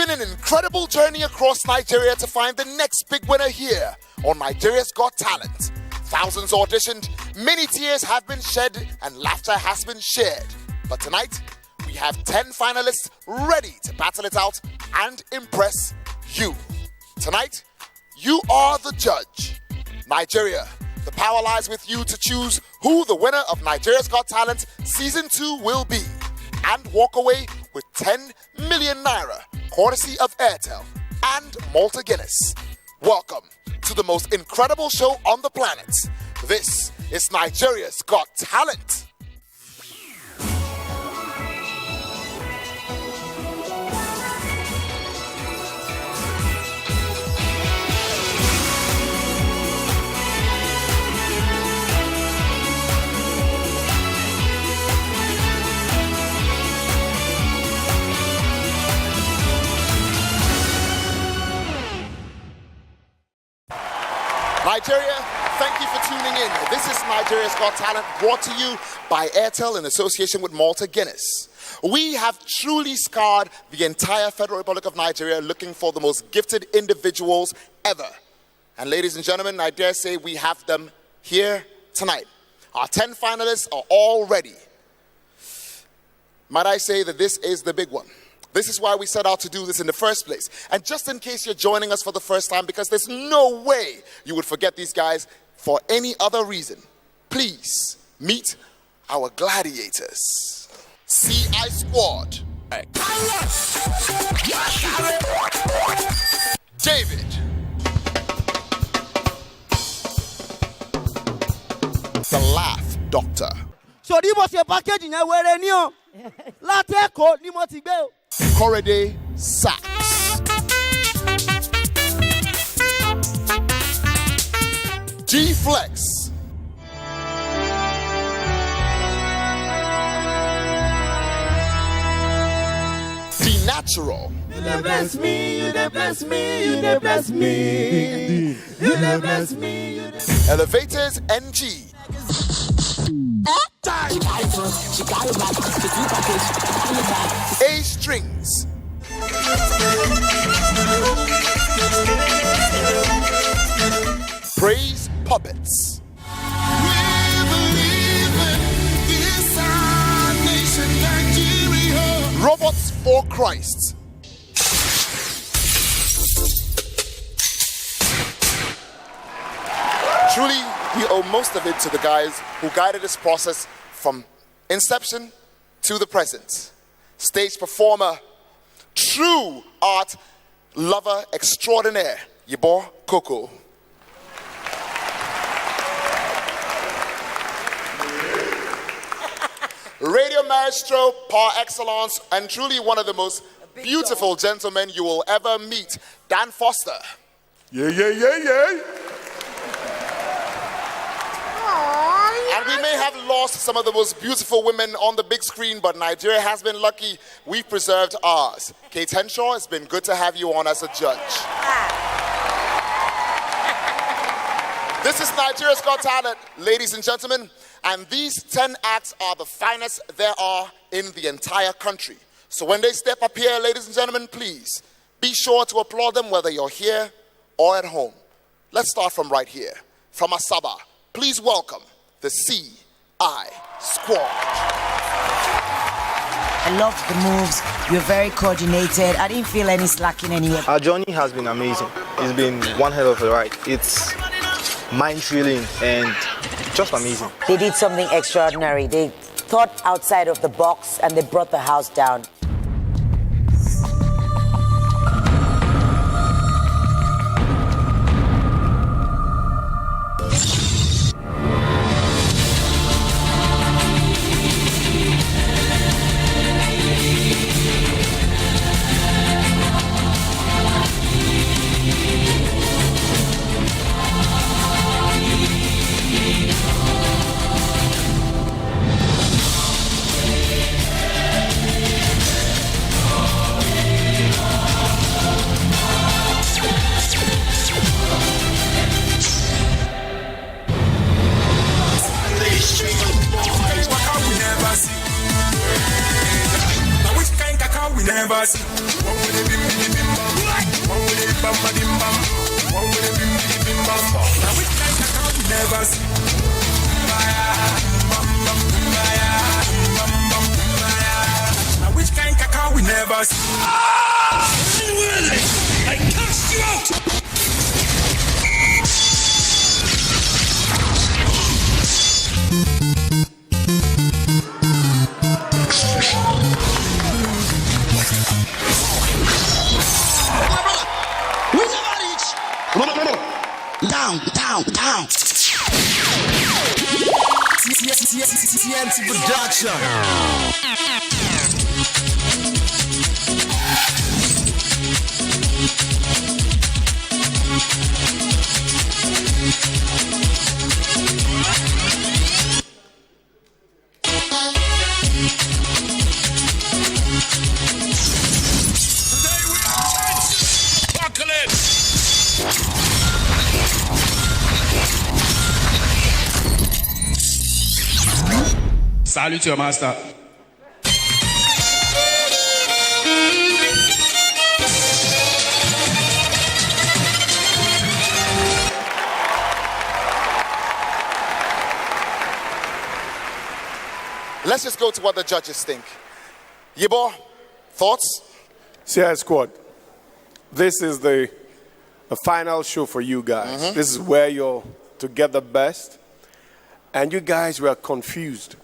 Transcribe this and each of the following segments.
been an incredible journey across Nigeria to find the next big winner here on Nigeria's Got Talent. Thousands auditioned, many tears have been shed, and laughter has been shared. But tonight, we have 10 finalists ready to battle it out and impress you. Tonight, you are the judge. Nigeria, the power lies with you to choose who the winner of Nigeria's Got Talent Season 2 will be and walk away with 10 million naira, courtesy of Airtel and Malta Guinness. Welcome to the most incredible show on the planet. This is Nigeria's Got Talent. Nigeria, thank you for tuning in. This is Nigeria's Got Talent, brought to you by Airtel in association with Malta Guinness. We have truly scarred the entire Federal Republic of Nigeria looking for the most gifted individuals ever. And ladies and gentlemen, I dare say we have them here tonight. Our 10 finalists are all ready. Might I say that this is the big one. This is why we set out to do this in the first place. And just in case you're joining us for the first time, because there's no way you would forget these guys for any other reason, please meet our gladiators. CI Squad. David. The Laugh Doctor. So this was your package in where new. Lateko ni mo ti gbe. Korede Sax. G-Flex. The Natural. You the bless me, you the bless me, you the bless me. You the bless me, you the Elevators NG. A Strings. Praise Puppets. Robots for Christ. Truly, we owe most of it to the guys who guided this process from inception to the present. Stage performer, true art lover extraordinaire, your boy Coco. Radio maestro par excellence and truly one of the most beautiful gentlemen you will ever meet, Dan Foster. Yeah, yeah, yeah, yeah. And we may have lost some of the most beautiful women on the big screen, but Nigeria has been lucky. We've preserved ours. Kate Henshaw, it's been good to have you on as a judge. This is Nigeria's Got Talent, ladies and gentlemen, and these 10 acts are the finest there are in the entire country. So when they step up here, ladies and gentlemen, please be sure to applaud them whether you're here or at home. Let's start from right here. From Asaba, please welcome the CI Squad. I loved the moves. You're very coordinated. I didn't feel any slacking anywhere. Our journey has been amazing. It's been one hell of a ride. It's mind-thrilling and just amazing. They did something extraordinary. They thought outside of the box and they brought the house down. Never see. bam ba dim bam. One with the bim bim bim bam. Now which kind of cow we never see? Now which kind of cacao we never see? I cast you out! Down. TNT production. Salute your master. Let's just go to what the judges think. Yibo, thoughts? CI Squad, this is the final show for you guys. This is where you're to get the best. And you guys were confused.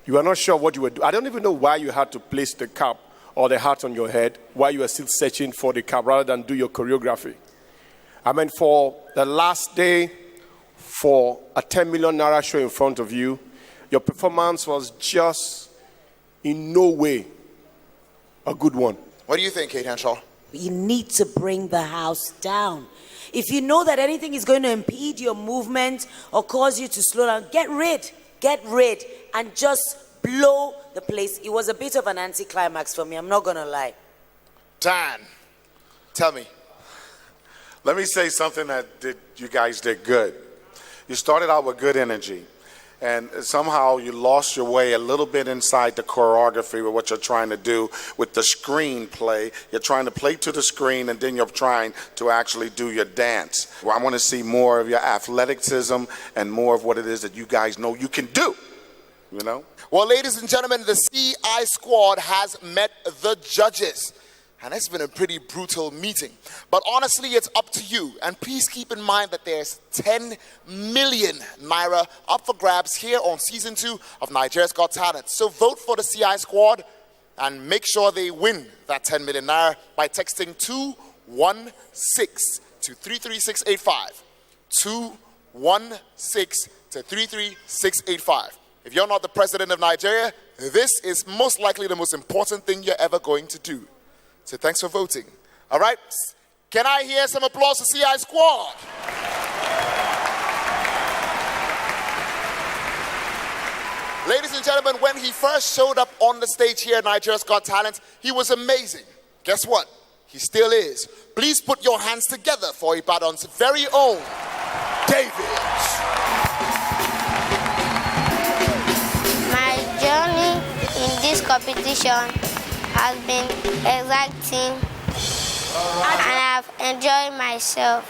You were not sure what you were doing. I don't even know why you had to place the cap or the hat on your head, why you were still searching for the cap rather than do your choreography. I mean, for the last day, for a 10 million naira show in front of you, your performance was just in no way a good one. What do you think, Kate Henshaw? You need to bring the house down. If you know that anything is going to impede your movement or cause you to slow down, get rid, and just blow the place. It was a bit of an anticlimax for me, I'm not going to lie. Dan, tell me. Let me say something that you guys did good. You started out with good energy, and somehow you lost your way a little bit inside the choreography with what you're trying to do with the screenplay. You're trying to play to the screen, and then you're trying to actually do your dance. Well, I want to see more of your athleticism and more of what it is that you guys know you can do, you know? Well, ladies and gentlemen, the CI Squad has met the judges. And it's been a pretty brutal meeting. But honestly, it's up to you. And please keep in mind that there's 10 million naira up for grabs here on season 2 of Nigeria's Got Talent. So vote for the CI Squad and make sure they win that 10 million naira by texting 216 to 33685. 216 to 33685. If you're not the president of Nigeria, this is most likely the most important thing you're ever going to do. So thanks for voting. All right. Can I hear some applause for CI Squad? Ladies and gentlemen, when he first showed up on the stage here at Nigeria's Got Talent, he was amazing. Guess what? He still is. Please put your hands together for Ibadan's very own David. My journey in this competition has been exciting and I've enjoyed myself.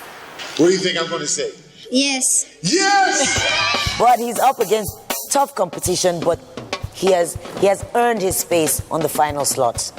What do you think I'm going to say? Yes. Yes! But he's up against tough competition, but he has earned his space on the final slots.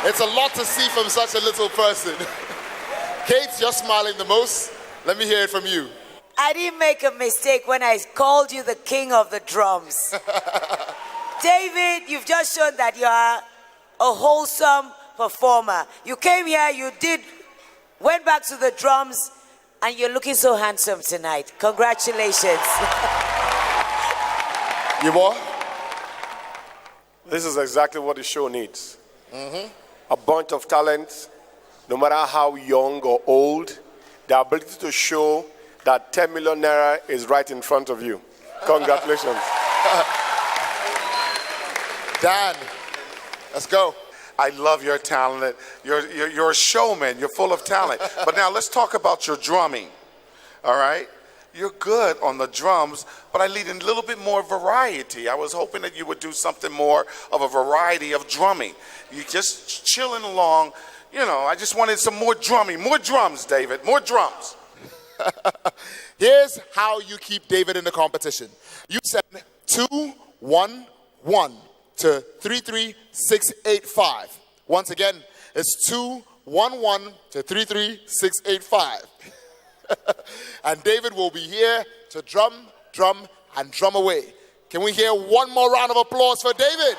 It's a lot to see from such a little person. Kate, you're smiling the most. Let me hear it from you. I didn't make a mistake when I called you the king of the drums. David, you've just shown that you are a wholesome performer. You came here, went back to the drums, and you're looking so handsome tonight. Congratulations. You what? This is exactly what the show needs. A bunch of talents, no matter how young or old, the ability to show that 10 million naira is right in front of you. Congratulations. Dan, let's go. I love your talent. You're a showman. You're full of talent. But now let's talk about your drumming. All right? You're good on the drums, but I need a little bit more variety. I was hoping that you would do something more of a variety of drumming. You just chilling along. You know, I just wanted some more drumming. More drums, David. More drums. Here's how you keep David in the competition. You send 211 to 33685. Once again, it's 211 to 33685. And David will be here to drum, and drum away. Can we hear one more round of applause for David?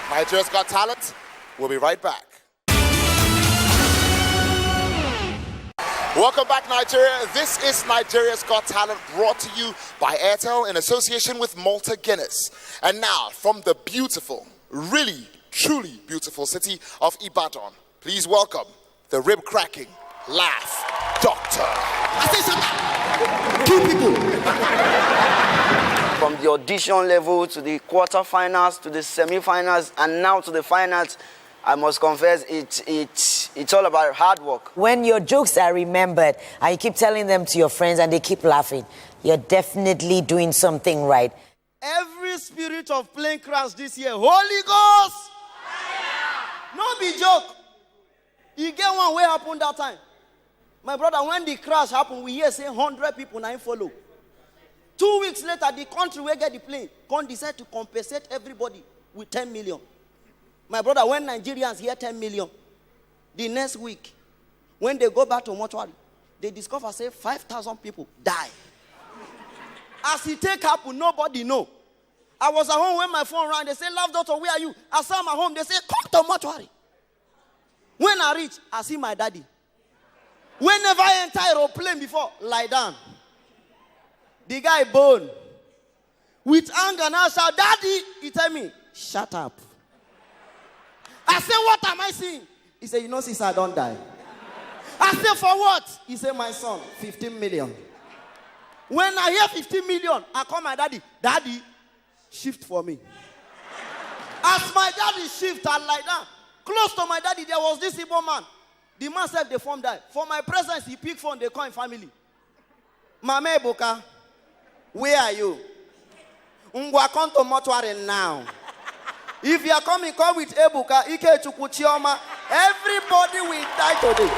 Nigeria's Got Talent. We'll be right back. Welcome back, Nigeria. This is Nigeria's Got Talent, brought to you by Airtel in association with Malta Guinness. And now, from the beautiful, really, truly beautiful city of Ibadan, please welcome the rib-cracking laugh doctor. I say something. Two people. From the audition level to the quarterfinals to the semi-finals and now to the finals, I must confess, it's all about hard work. When your jokes are remembered and you keep telling them to your friends and they keep laughing, you're definitely doing something right. Every spirit of plane crash this year, Holy Ghost! No be joke. You get one way happen that time. My brother, when the crash happened, we hear say 100 people now follow. 2 weeks later, the country will get the plane, can decide to compensate everybody with 10 million. My brother, when Nigerians hear 10 million, the next week, when they go back to mortuary, they discover, say, 5,000 people die. As it take happen, nobody know. I was at home when my phone rang. They say, "Love daughter, where are you?" I saw my home. They say, "Come to mortuary." When I reach, I see my daddy. Whenever I enter aeroplane before, lie down. The guy bone. With anger now shout, "Daddy!" He tell me, "Shut up." I say, "What am I seeing?" He said, "You know, since I don't die." I say, "For what?" He said, "My son, 15 million. When I hear 15 million, I call my daddy. "Daddy, shift for me." As my daddy shift, I lie down. Close to my daddy, there was this Igbo man. The man said the phone died. For my presence, he picked phone, they call him family. "Mama Ebuka, where are you?" "Ngwa, come to mortuary now." If you are coming, come with Ebuka, Ike Chukwuchioma. Everybody will die today.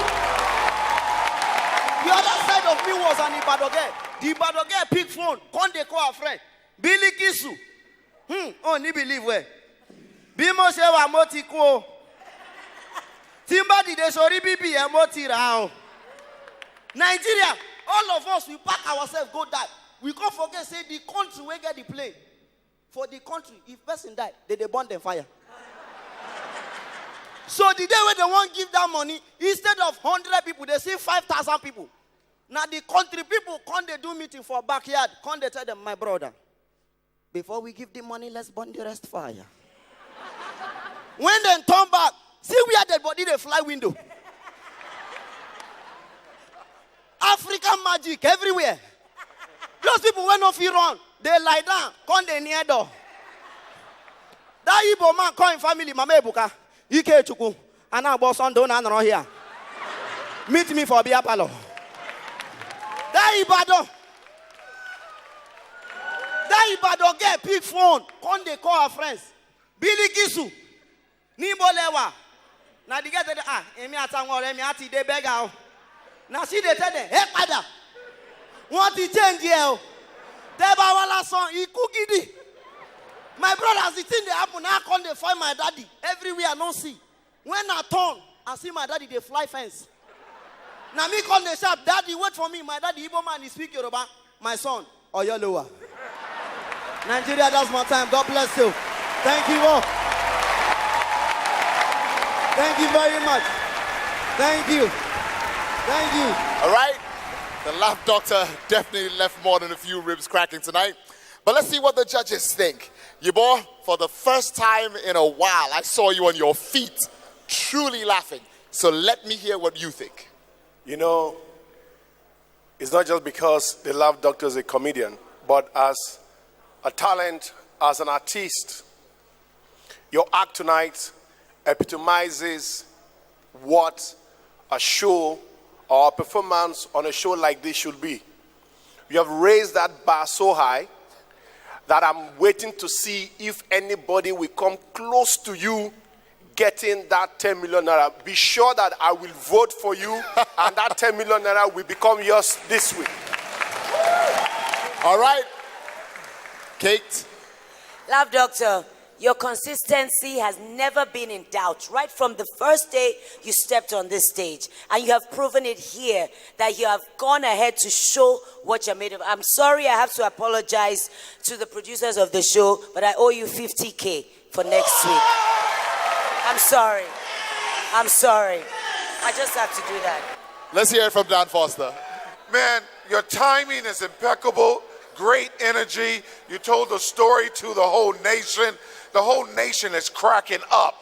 The other side of me was an Ibadoge. The Ibadoge pick phone, come they call a friend. Billy Kisu. Oh, ni believe where? Bimo Shewa Moti Ko. Timba di de Shori Bibi Moti Rao. Nigeria, all of us, we pack ourselves, go die. We can't forget, say, the country will get the plane. For the country, if person die, they burn them fire. So the day when they won't give that money, instead of 100 people, they see 5,000 people. Now the country people, come they do meeting for backyard, come they tell them, "My brother, before we give the money, let's burn the rest fire." When they turn back, see where the body they fly window. African magic everywhere. Those people when no fear run, they lie down, come they near door. That Igbo man call him family, "Mama Ebuka, Ike Chukwu, and now boss on don't know here. Meet me for Bia Palo." That Ibadan get pick phone, come they call our friends. Billy Kisu, Nimbo Lewa. Now they get emi atangore, emi ati de bega. Now see they tell them, "Hey, father, what he change here? Teba wala son, he cookidi." My brother, as the thing they happen, now I come they find my daddy. Everywhere I don't see. When I turn, I see my daddy, they fly fence. Now me call the shop, daddy, wait for me. My daddy, Igbo man, he speak Yoruba. My son, Oyolowa. Nigeria, that's my time. God bless you. Thank you all. Thank you very much. Thank you. Thank you. All right. The laugh doctor definitely left more than a few ribs cracking tonight. But let's see what the judges think. Yabo, for the first time in a while, I saw you on your feet, truly laughing. So let me hear what you think. You know, it's not just because the laugh doctor is a comedian, but as a talent, as an artist, your act tonight epitomizes what a show or a performance on a show like this should be. You have raised that bar so high that I'm waiting to see if anybody will come close to you getting that 10 million naira. Be sure that I will vote for you and that 10 million naira will become yours this week. All right. Kate. Laugh doctor, your consistency has never been in doubt. Right from the first day you stepped on this stage. And you have proven it here that you have gone ahead to show what you're made of. I'm sorry I have to apologize to the producers of the show, but I owe you 50K for next week. I'm sorry. I'm sorry. I just have to do that. Let's hear it from Dan Foster. Man, your timing is impeccable. Great energy. You told the story to the whole nation. The whole nation is cracking up.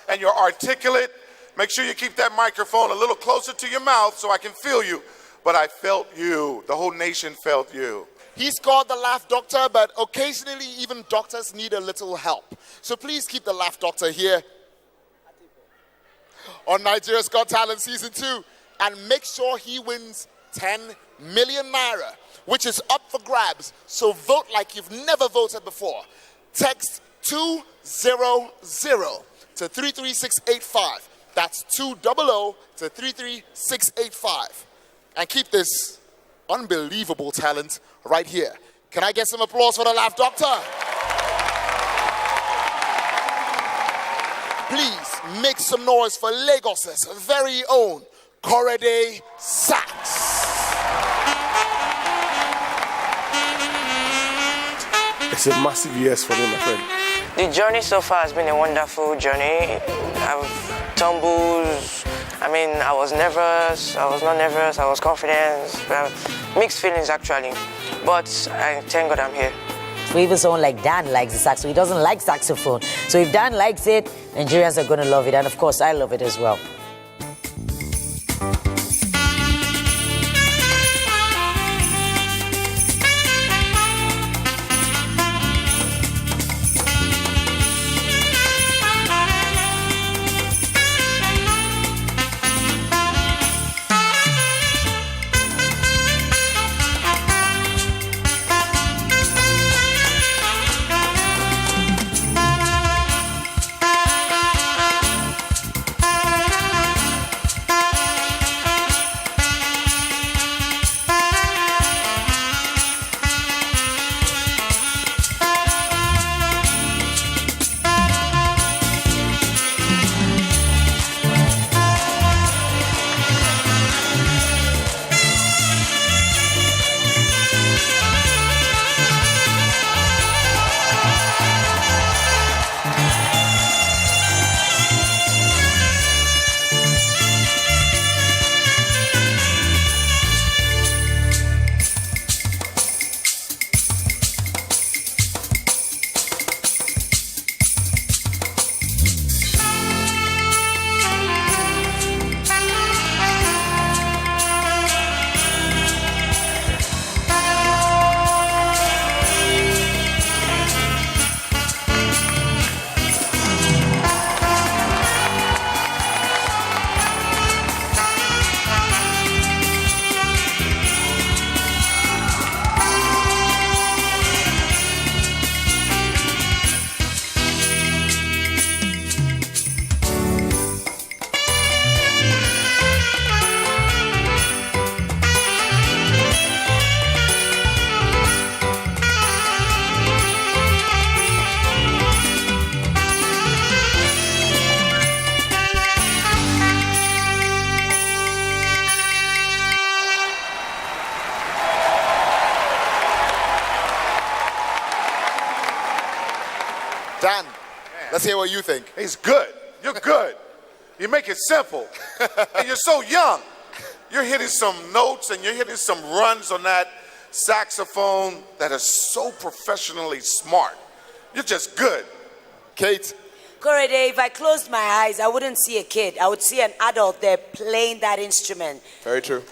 And you're articulate. Make sure you keep that microphone a little closer to your mouth so I can feel you. But I felt you. The whole nation felt you. He's called the laugh doctor, but occasionally even doctors need a little help. So please keep the laugh doctor here on Nigeria's Got Talent Season 2 and make sure he wins 10 million naira, which is up for grabs. So vote like you've never voted before. Text 200 to 33685. That's 200 to 33685. And keep this unbelievable talent right here. Can I get some applause for the laugh doctor? Please make some noise for Lagos's very own Korede Sax. It's a massive yes for me, my friend. The journey so far has been a wonderful journey. I've tumbled. I mean, I was nervous. I was not nervous. I was confident. Mixed feelings, actually. But I thank God I'm here. So even someone like Dan likes the saxophone. He doesn't like saxophone. So if Dan likes it, Nigerians are going to love it. And of course, I love it as well. Dan, let's hear what you think. He's good. You're good. You make it simple. And you're so young. You're hitting some notes and you're hitting some runs on that saxophone that is so professionally smart. You're just good. Kate? Korede, if I closed my eyes, I wouldn't see a kid. I would see an adult there playing that instrument. Very true.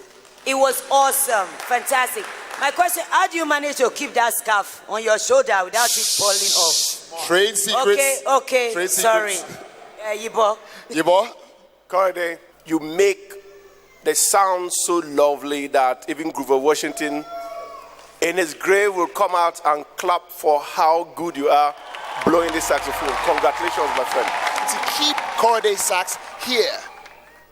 It was awesome. Fantastic. My question, how do you manage to keep that scarf on your shoulder without it falling off? Trade secrets. Okay. Trade Sorry. secrets. Yibo. Yibo? Korede, you make the sound so lovely that even Grover Washington in his grave will come out and clap for how good you are blowing the saxophone. Congratulations, my friend. To keep Korede Sax here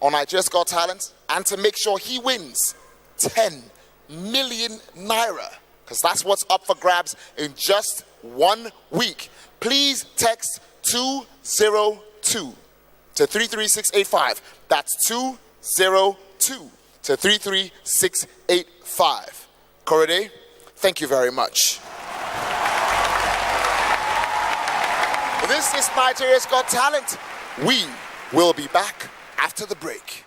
on Nigeria's Got Talent and to make sure he wins 10 million naira, because that's what's up for grabs in just 1 week. Please text 202 to 33685. That's 202 to 33685. Korede, thank you very much. This is Nigeria's Got Talent. We will be back after the break.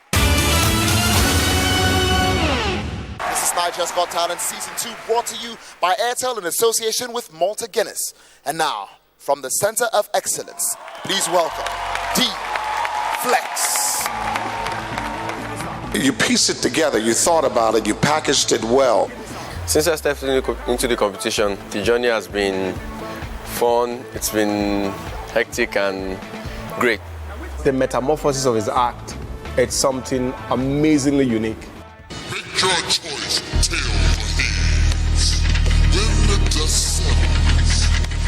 This is Nigeria's Got Talent Season 2, brought to you by Airtel in association with Malta Guinness. And now, from the Center of Excellence, please welcome D-Flex. You pieced it together, you thought about it, you packaged it well. Since I stepped into the competition, the journey has been fun, it's been hectic and great. The metamorphosis of his act, it's something amazingly unique. Make your choice, tail or heads. When the dust settles,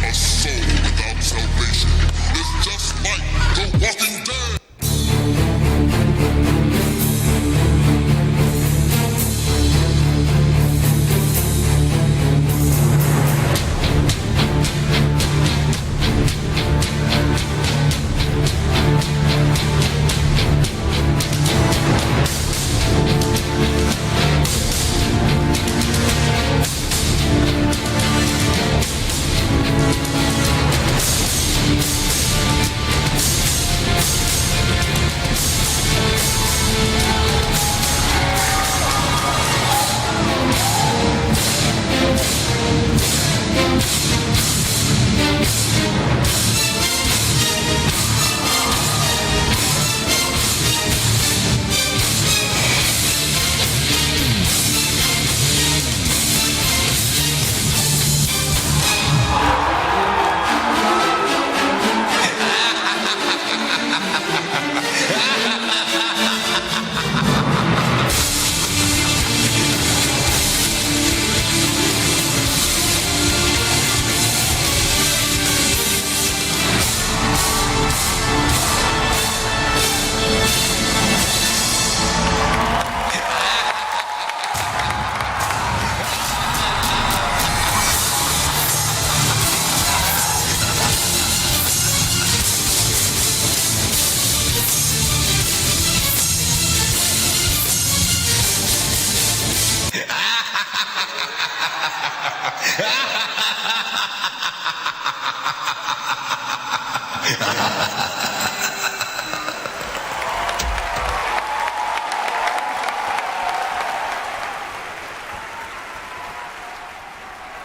a soul without salvation is just like the walking dead.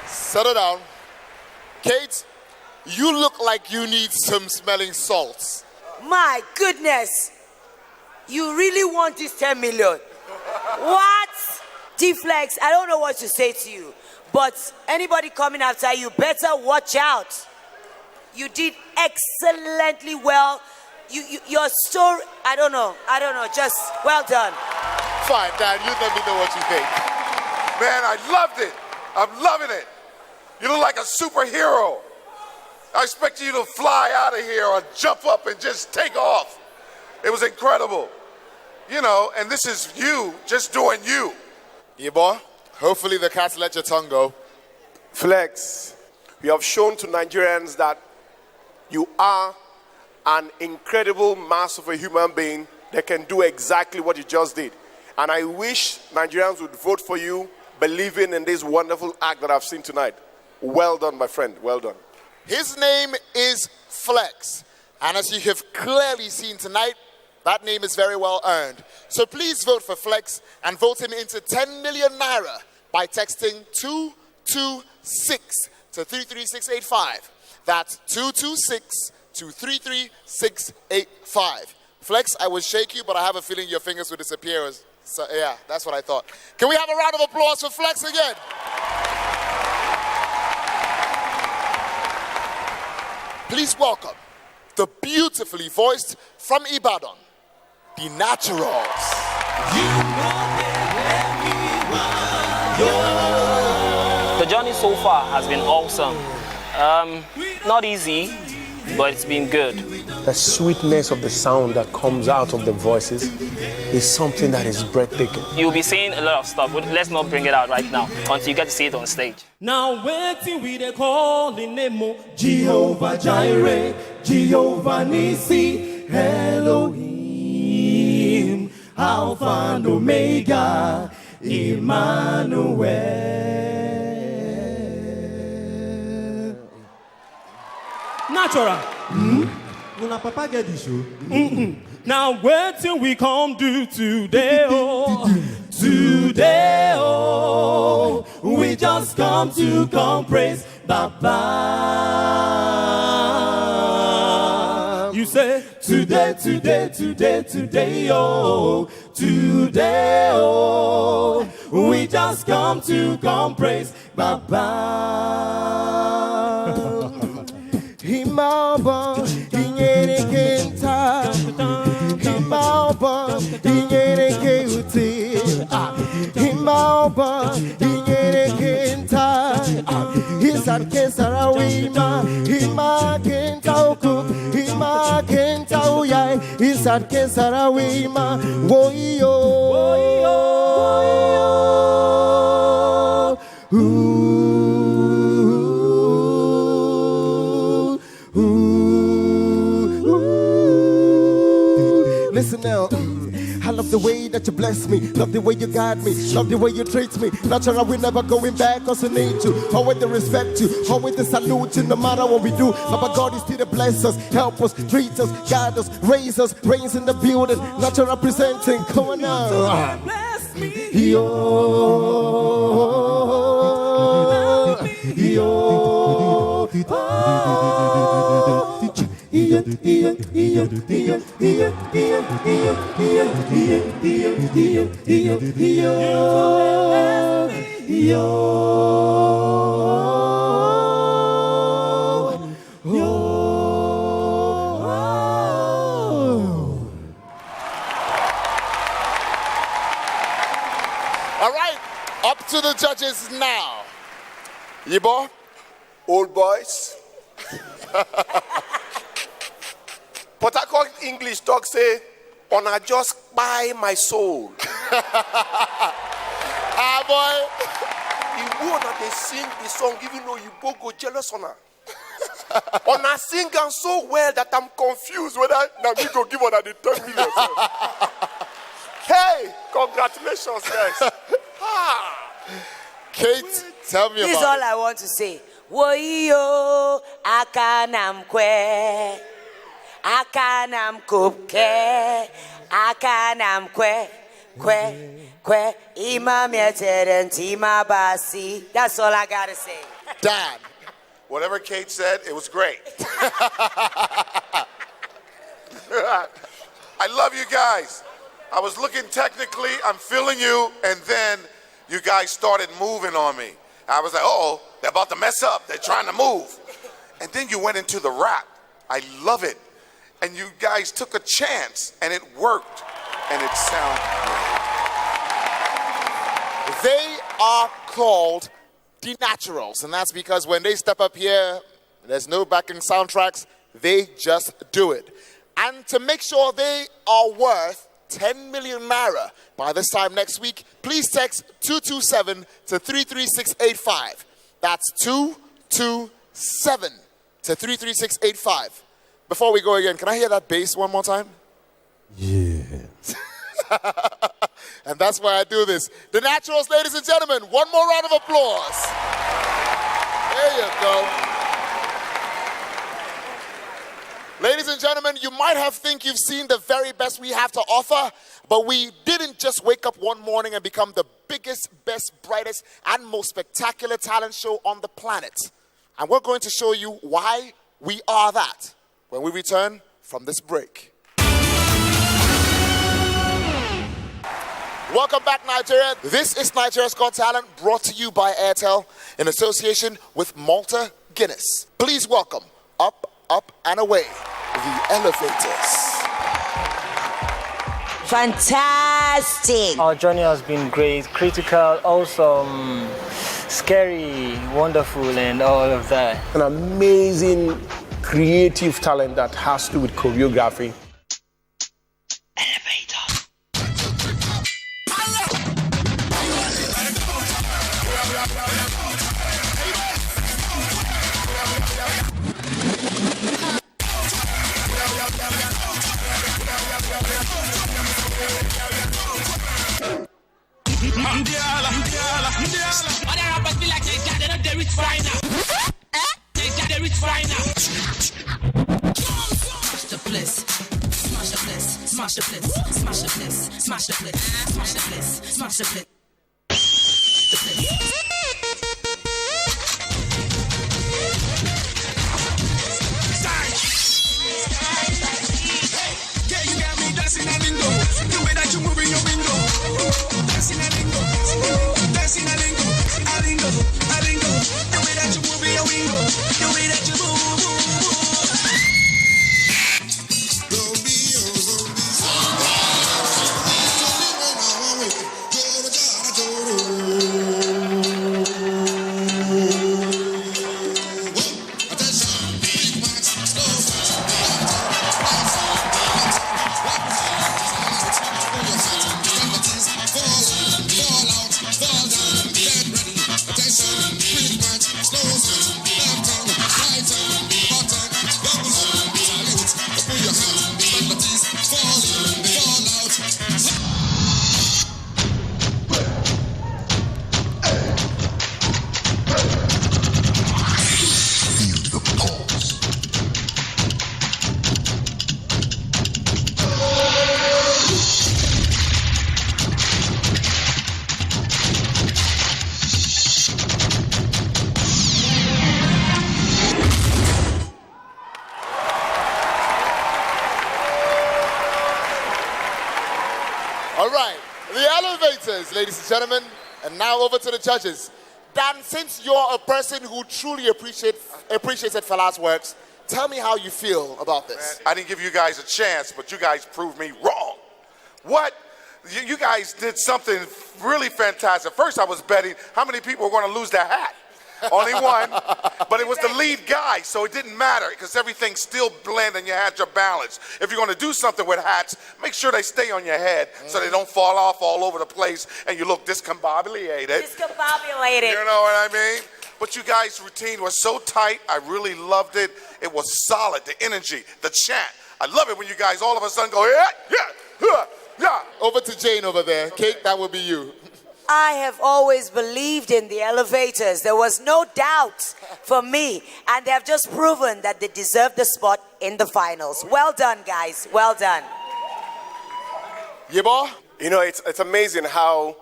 Settle down. Kate, you look like you need some smelling salts. My goodness. You really want this 10 million? What? D-Flex, I don't know what to say to you, but anybody coming after you better watch out. You did excellently well. Your story, I don't know, just well done. Fine, Dan, you let me know what you think. Man, I loved it. I'm loving it. You look like a superhero. I expected you to fly out of here or jump up and just take off. It was incredible. You know, and this is you just doing you. Yeah, boy. Hopefully the cats let your tongue go. Flex, you have shown to Nigerians that you are an incredible mass of a human being that can do exactly what you just did. And I wish Nigerians would vote for you, believing in this wonderful act that I've seen tonight. Well done, my friend. Well done. His name is Flex. And as you have clearly seen tonight, that name is very well earned. So please vote for Flex and vote him into 10 million naira by texting 226 to 33685. That's 226 to 33685. Flex, I will shake you, but I have a feeling your fingers will disappear. So, yeah, that's what I thought. Can we have a round of applause for Flex again? Please welcome the beautifully voiced from Ibadan, the Naturals. The journey so far has been awesome. Not easy, but it's been good. The sweetness of the sound that comes out of the voices is something that is breathtaking. You'll be seeing a lot of stuff, but let's not bring it out right now until you get to see it on stage. Now waiting we they call the name of Jehovah Jireh, Jehovah Nissi, Elohim, Alpha and Omega, Emmanuel. Natural. When a papa get the show. Now waiting we come do today, oh, today, oh, we just come to come praise Baba. You say today, today, today, today, oh, today, oh, we just come to come praise Baba. Himaba, Inyere Kenta, Himaba, Inyere Keuti, Himaba, Inyere Kenta, Hisan Kesarawima, Hima Kenta Oku, Hima Kenta Uyai, Hisan Kesarawima, Woyo, Woyo, Listen now, I love the way that you bless me, love the way you guide me, love the way you treat me. Natural, we never going back cause we need you. Always to respect you, always to salute you no matter what we do. But God is still to bless us, help us, treat us, guide us, raise us, reigns in the building. Natural presenting, come on now. Bless me. Yo, yo, All right, up to the judges now. Yibo, Old boys. Port Harcourt English talk say, "Ona just buy my soul." Ah boy, You know that they sing the song even though you both go jealous on her. Ona sing and so well that I'm confused whether now we go give her the 10 million. Hey, congratulations, guys. Kate, tell me This is about all I want to say. Woyo akanamkwe, akanamkupke, akanamkwe, kwe, ima basi. That's all I gotta say. Dan. Whatever Kate said, it was great. I love you guys. I was looking technically, I'm feeling you, and then you guys started moving on me. I was like, oh, they're about to mess up. They're trying to move. And then you went into the rap. I love it. And you guys took a chance, and it worked. And it sounded great. They are called the Naturals, and that's because when they step up here, there's no backing soundtracks. They just do it. And to make sure they are worth 10 million naira by this time next week, please text 227 to 33685. That's 227 to 33685. Before we go again, can I hear that bass one more time? Yeah. And that's why I do this. The Naturals, ladies and gentlemen, one more round of applause. There you go. Ladies and gentlemen, you might have think you've seen the very best we have to offer, but we didn't just wake up one morning and become the biggest, best, brightest, and most spectacular talent show on the planet. And we're going to show you why we are that when we return from this break. Welcome back, Nigeria. This is Nigeria's Got Talent, brought to you by Airtel in association with Malta Guinness. Please welcome Up, Up, and Away, the Elevators. Fantastic. Our journey has been great, critical, awesome, scary, wonderful, and all of that. An amazing creative talent that has to do with choreography. Smash the place, smash the place, smash the place, smash the place, smash the place. Yeah, you got me dancing a lingo. The way that you move in your window. Dancing a lingo, dancing a lingo, a lingo, a lingo. The way that you move in your window. The way that you move. All right, the Elevators, ladies and gentlemen, and now over to the judges. Dan, since you're a person who truly appreciates Fela's works, tell me how you feel about this. I didn't give you guys a chance, but you guys proved me wrong. What? You guys did something really fantastic. First, I was betting how many people were going to lose their hat. Only one, but it was the lead guy, so it didn't matter because everything still blended and you had your balance. If you're going to do something with hats, make sure they stay on your head so they don't fall off all over the place and you look discombobulated. Discombobulated. You know what I mean? But you guys' routine was so tight. I really loved it. It was solid. The energy, the chant. I love it when you guys all of a sudden go, yeah. Over to Jane over there. Kate, that would be you. I have always believed in the Elevators. There was no doubt for me. And they have just proven that they deserve the spot in the finals. Well done, guys. Well done. Yebo? You know, it's amazing how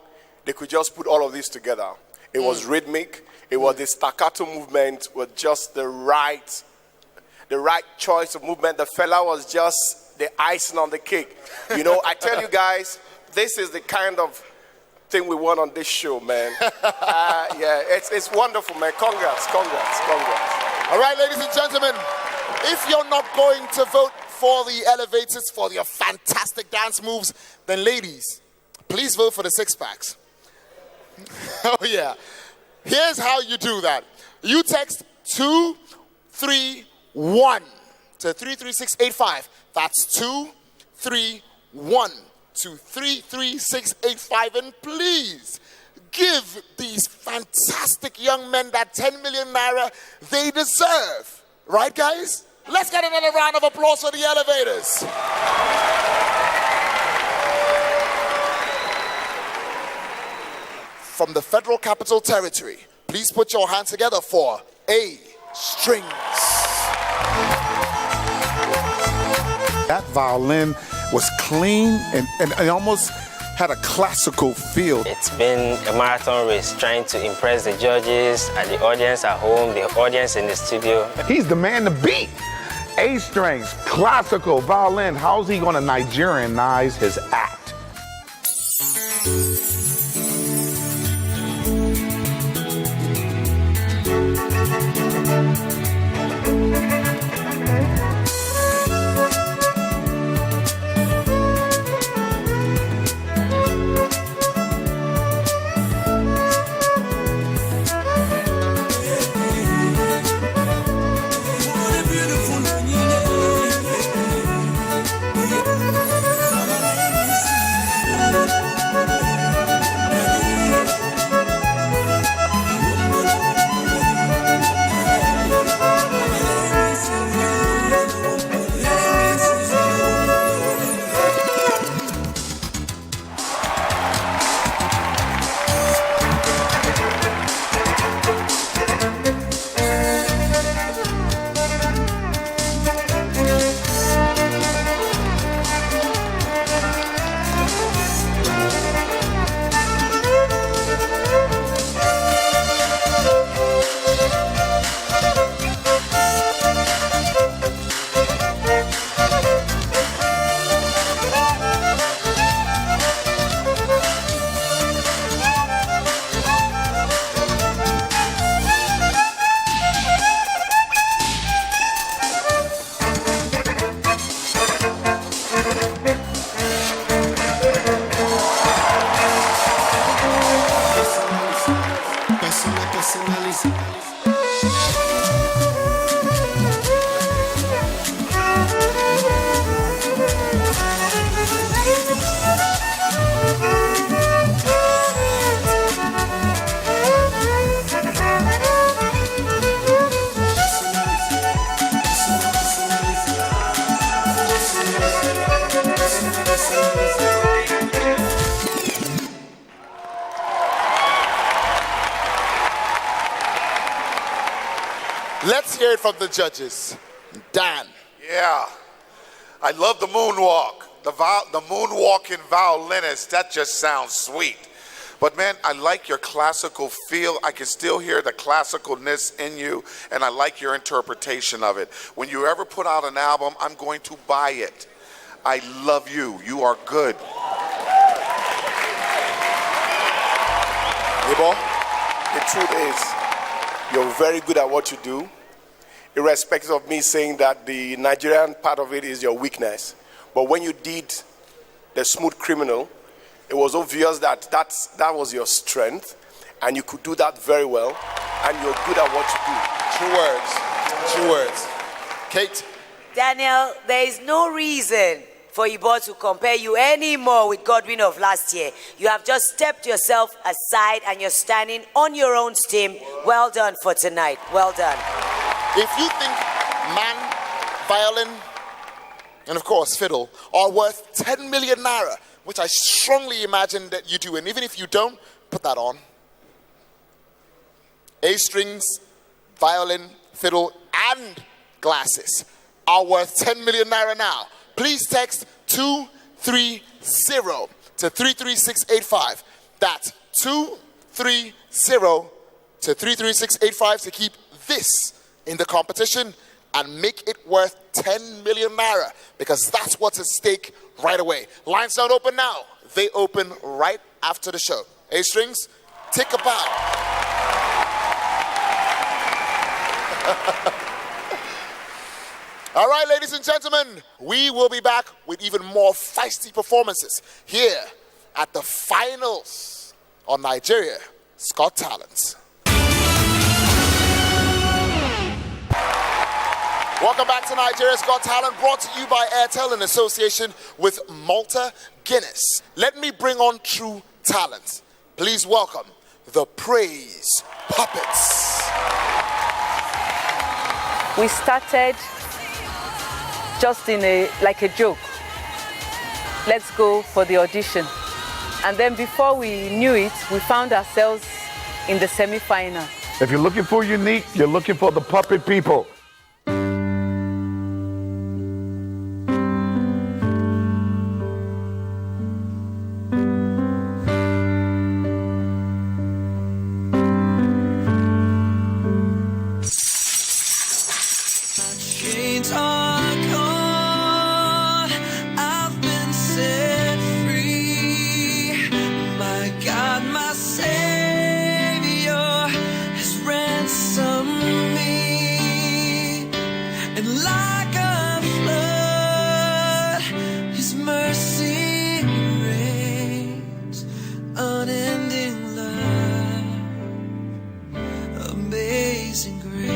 they could just put all of this together. It was rhythmic. It was the staccato movement with just the right choice of movement. The fella was just the icing on the cake. You know, I tell you guys, this is the kind of thing we want on this show, man. Yeah, it's wonderful, man. Congrats. All right, ladies and gentlemen, if you're not going to vote for the Elevators for your fantastic dance moves, then ladies, please vote for the six-packs. Oh, yeah. Here's how you do that. You text 231 to 33685. That's 231 to 33685, and please give these fantastic young men that 10 million naira they deserve. Right, guys? Let's get another round of applause for the Elevators. From the Federal Capital Territory, please put your hands together for A Strings. That violin was clean and almost had a classical feel. It's been a marathon race trying to impress the judges and the audience at home, the audience in the studio. He's the man to beat. A strings, classical violin. How's he going to Nigerianize his act? Let's hear it from the judges. Dan. Yeah, I love the moonwalk. The moonwalking violinist, that just sounds sweet. But man, I like your classical feel. I can still hear the classicalness in you, and I like your interpretation of it. When you ever put out an album, I'm going to buy it. I love you. You are good. Ibo, the truth is, you're very good at what you do, irrespective of me saying that the Nigerian part of it is your weakness. But when you did The Smooth Criminal, it was obvious that that was your strength, and you could do that very well, and you're good at what you do. True words. True words. Kate? Daniel, there is no reason for Ibo to compare you anymore with Godwin of last year. You have just stepped yourself aside and you're standing on your own steam. Well done for tonight. Well done. If you think man, violin, and of course fiddle are worth 10 million naira, which I strongly imagine that you do, and even if you don't, put that on. A strings, violin, fiddle, and glasses are worth 10 million naira now. Please text 230 to 33685. That's 230 to 33685 to keep this in the competition and make it worth 10 million naira, because that's what's at stake right away. Lines don't open now. They open right after the show. A strings, take a bow. All right, ladies and gentlemen, we will be back with even more feisty performances here at the finals on Nigeria's Got Talent. Welcome back to Nigeria's Got Talent, brought to you by Airtel in association with Malta Guinness. Let me bring on true talent. Please welcome the Praise Puppets. We started just like a joke. Let's go for the audition. And then before we knew it, we found ourselves in the semi-final. If you're looking for unique, you're looking for the puppet people. and like a flood, His mercy reigns, unending love, amazing grace.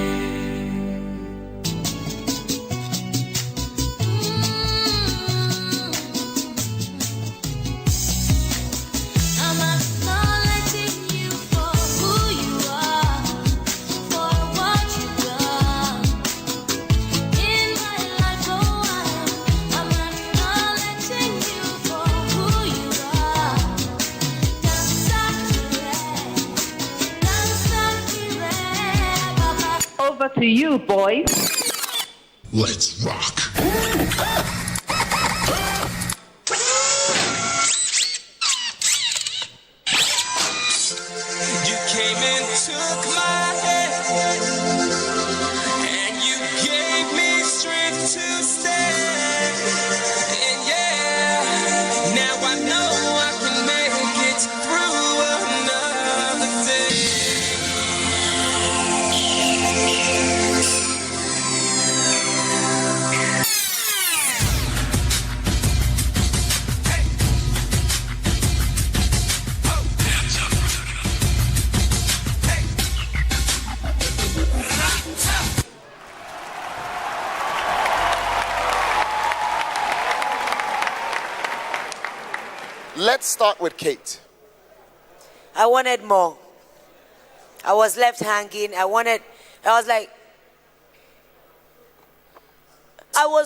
Over to you, boys. Let's rock. You came and took my hand, and you gave me strength to stand. And yeah, now I know I can make it through another day. Let's start with Kate. I wanted more. I was left hanging. I was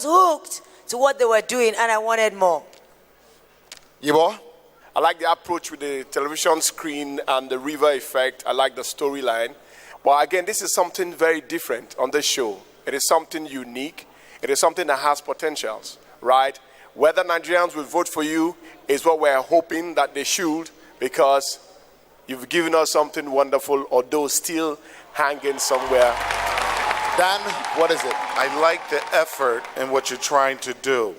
hooked to what they were doing and I wanted more. Yibo? I like the approach with the television screen and the river effect. I like the storyline. But again, this is something very different on this show. It is something unique. It is something that has potentials, right? Whether Nigerians will vote for you is what we're hoping that they should, because you've given us something wonderful, although still hanging somewhere. Dan, what is it? I like the effort in what you're trying to do.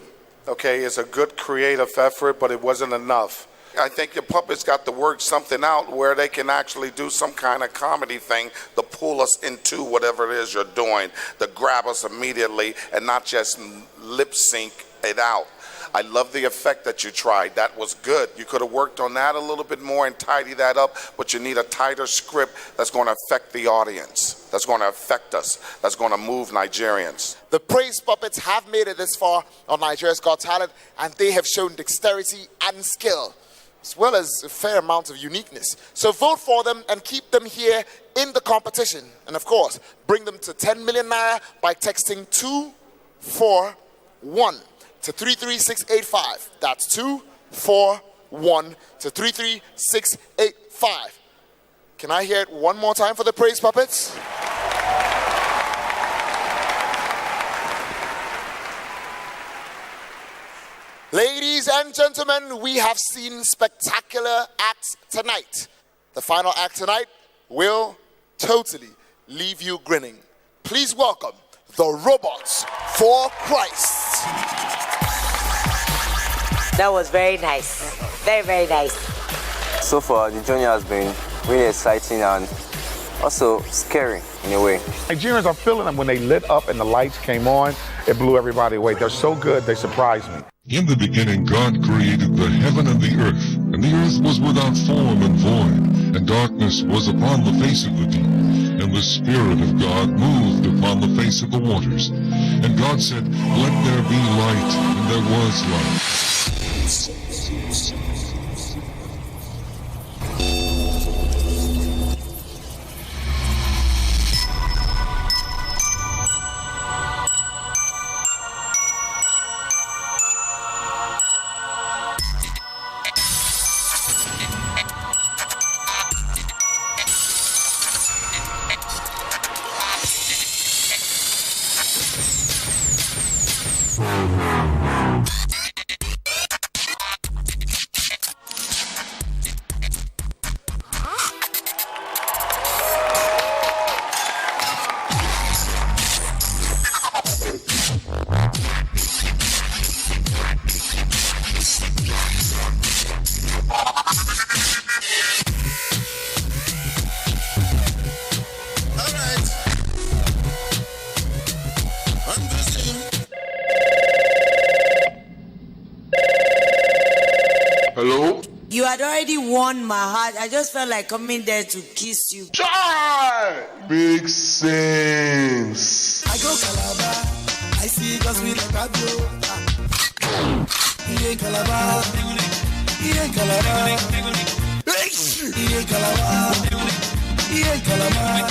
Okay, it's a good creative effort, but it wasn't enough. I think the puppets got to work something out where they can actually do some kind of comedy thing to pull us into whatever it is you're doing, to grab us immediately and not just lip sync it out. I love the effect that you tried. That was good. You could have worked on that a little bit more and tidy that up, but you need a tighter script that's going to affect the audience, that's going to affect us, that's going to move Nigerians. The Praise Puppets have made it this far on Nigeria's Got Talent, and they have shown dexterity and skill, as well as a fair amount of uniqueness. So vote for them and keep them here in the competition. And of course, bring them to 10 million naira by texting 241 to 33685. That's 241 to 33685. Can I hear it one more time for the Praise Puppets? Ladies and gentlemen, we have seen spectacular acts tonight. The final act tonight will totally leave you grinning. Please welcome the Robots for Christ. That was very nice. Very, very nice. So far, the journey has been really exciting and also scary in a way. Nigerians are feeling them when they lit up and the lights came on. It blew everybody away. They're so good, they surprised me. In the beginning, God created the heaven and the earth was without form and void, and darkness was upon the face of the deep, and the Spirit of God moved upon the face of the waters. And God said, "Let there be light," and there was light. had already won my heart. I just felt like coming there to kiss you. Big sense. I go Calabar, I see cause we like Pablo. He ain't Calabar, he ain't Calabar, he ain't Calabar, he ain't Calabar.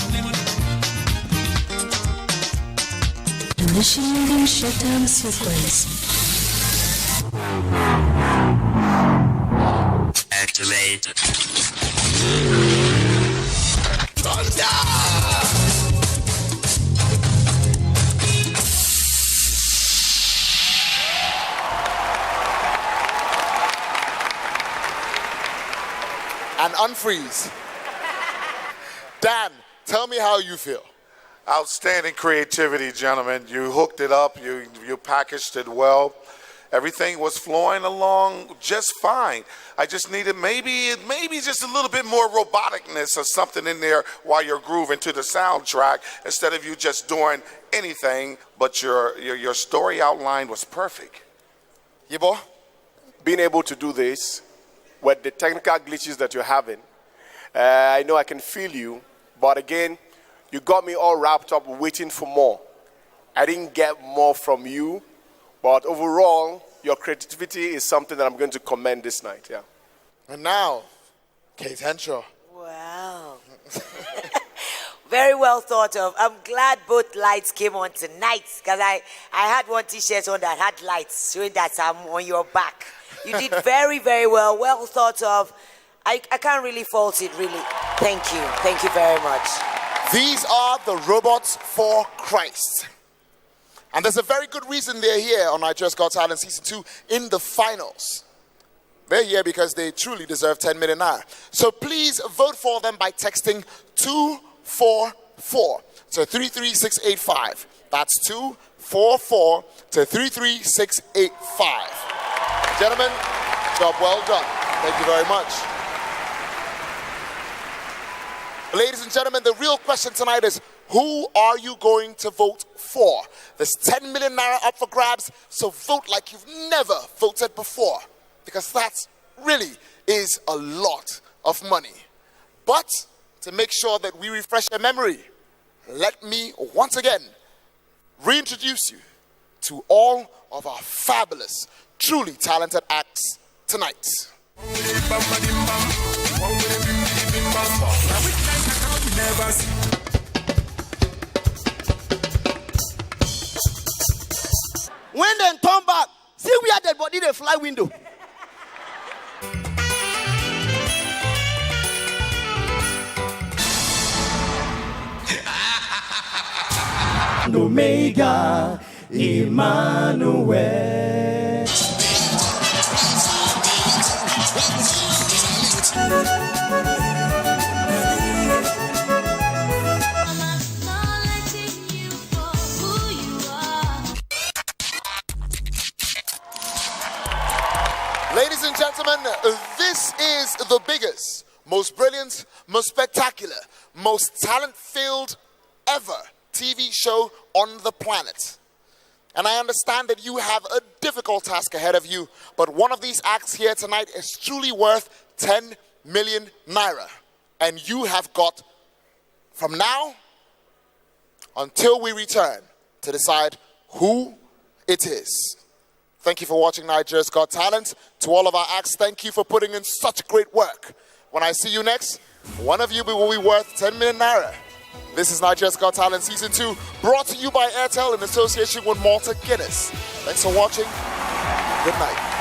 Initiating shutdown sequence. Activate. And unfreeze. Dan, tell me how you feel. Outstanding creativity, gentlemen. You hooked it up. You packaged it well. Everything was flowing along just fine. I just needed maybe just a little bit more roboticness or something in there while you're grooving to the soundtrack instead of you just doing anything. But your story outline was perfect. Yibo, being able to do this with the technical glitches that you're having, I know I can feel you, but again, you got me all wrapped up waiting for more. I didn't get more from you, but overall, your creativity is something that I'm going to commend this night. Yeah. And now, Kate Henshaw. Wow. Very well thought of. I'm glad both lights came on tonight because I had one t-shirt on that had lights showing that I'm on your back. You did very, very well. Well thought of. I can't really fault it, really. Thank you. Thank you very much. These are the robots for Christ. And there's a very good reason they're here on Nigeria's Got Talent Season 2 in the finals. They're here because they truly deserve 10 million naira. So please vote for them by texting 244 to 33685. That's 244 to 33685. Gentlemen, job well done. Thank you very much. Ladies and gentlemen, the real question tonight is, who are you going to vote for? There's 10 million naira up for grabs, so vote like you've never voted before, because that really is a lot of money. But to make sure that we refresh your memory, let me once again reintroduce you to all of our fabulous, truly talented acts tonight. When they turn back, see where dead body they fly window. Omega, Emmanuel. Ladies and gentlemen, this is the biggest, most brilliant, most spectacular, most talent-filled ever TV show on the planet. And I understand that you have a difficult task ahead of you, but one of these acts here tonight is truly worth 10 million naira. And you have got, from now until we return, to decide who it is. Thank you for watching Nigeria's Got Talent. To all of our acts, thank you for putting in such great work. When I see you next, one of you will be worth 10 million naira. This is Nigeria's Got Talent Season 2, brought to you by Airtel in association with Malta Guinness. Thanks for watching. Good night.